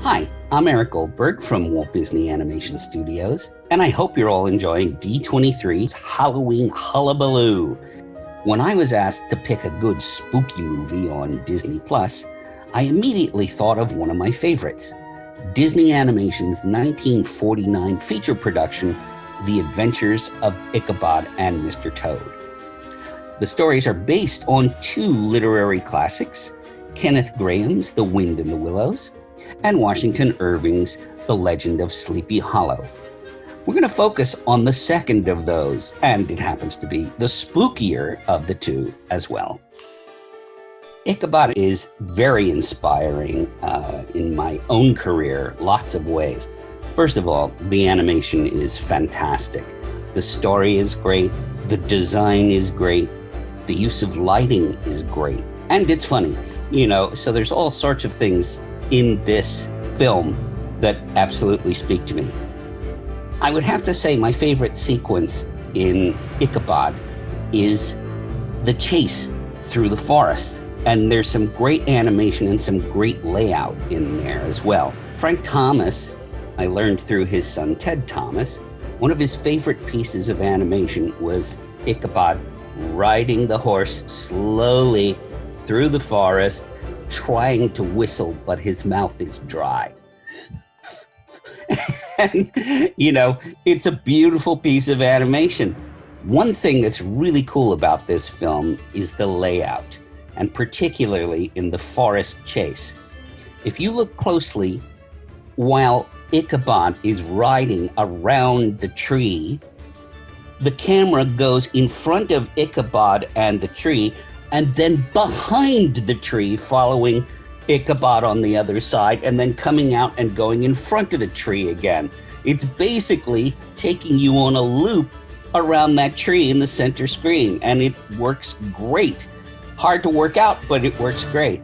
Hi, I'm Eric Goldberg from Walt Disney Animation Studios, and I hope you're all enjoying D23's Halloween Hullabaloo. When I was asked to pick a good spooky movie on Disney Plus, I immediately thought of one of my favorites, Disney Animation's 1949 feature production, The Adventures of Ichabod and Mr. Toad. The stories are based on two literary classics, Kenneth Grahame's The Wind in the Willows and Washington Irving's The Legend of Sleepy Hollow. We're going to focus on the second of those, and it happens to be the spookier of the two as well. Ichabod is very inspiring in my own career, lots of ways. First of all, the animation is fantastic. The story is great. The design is great. The use of lighting is great. And it's funny, so there's all sorts of things in this film that absolutely speak to me. I would have to say my favorite sequence in Ichabod is the chase through the forest. And there's some great animation and some great layout in there as well. Frank Thomas, I learned through his son Ted Thomas, one of his favorite pieces of animation was Ichabod riding the horse slowly through the forest, trying to whistle, but his mouth is dry. And, it's a beautiful piece of animation. One thing that's really cool about this film is the layout, and particularly in the forest chase. If you look closely, while Ichabod is riding around the tree, the camera goes in front of Ichabod and the tree, and then behind the tree, following Ichabod on the other side, and then coming out and going in front of the tree again. It's basically taking you on a loop around that tree in the center screen, and it works great. Hard to work out, but it works great.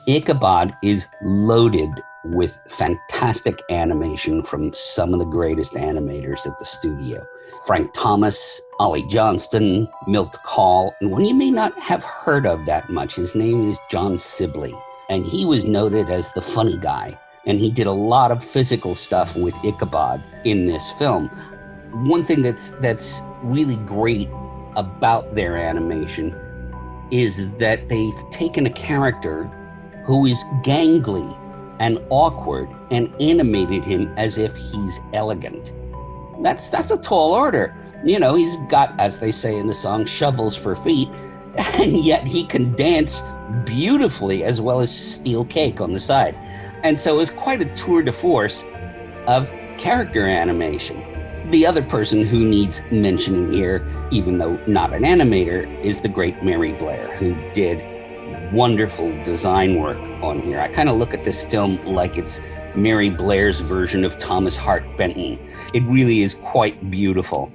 Ichabod is loaded with fantastic animation from some of the greatest animators at the studio. Frank Thomas, Ollie Johnston, Milt Kahl, and one you may not have heard of that much, his name is John Sibley, and he was noted as the funny guy, and he did a lot of physical stuff with Ichabod in this film. One thing that's really great about their animation is that they've taken a character who is gangly and awkward and animated him as if he's elegant. That's a tall order. He's got, as they say in the song, shovels for feet, and yet he can dance beautifully as well as steal cake on the side. And so it's quite a tour de force of character animation. The other person who needs mentioning here, even though not an animator, is the great Mary Blair, who did wonderful design work on here. I kind of look at this film like it's Mary Blair's version of Thomas Hart Benton. It really is quite beautiful.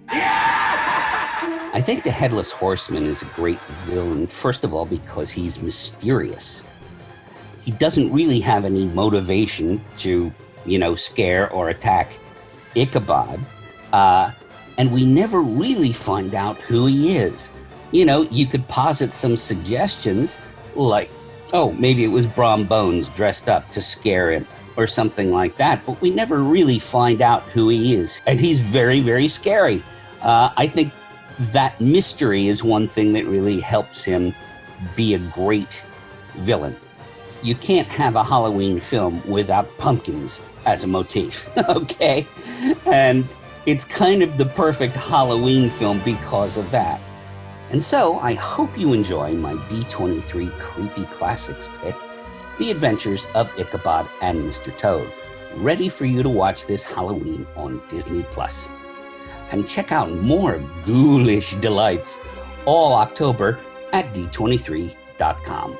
I think the Headless Horseman is a great villain, first of all, because he's mysterious. He doesn't really have any motivation to, scare or attack Ichabod, and we never really find out who he is. You could posit some suggestions like, oh, maybe it was Brom Bones dressed up to scare him or something like that, but we never really find out who he is. And he's very, very scary. I think that mystery is one thing that really helps him be a great villain. You can't have a Halloween film without pumpkins as a motif, okay? And it's kind of the perfect Halloween film because of that. And so I hope you enjoy my D23 Creepy Classics pick, The Adventures of Ichabod and Mr. Toad, ready for you to watch this Halloween on Disney+. And check out more ghoulish delights all October at D23.com.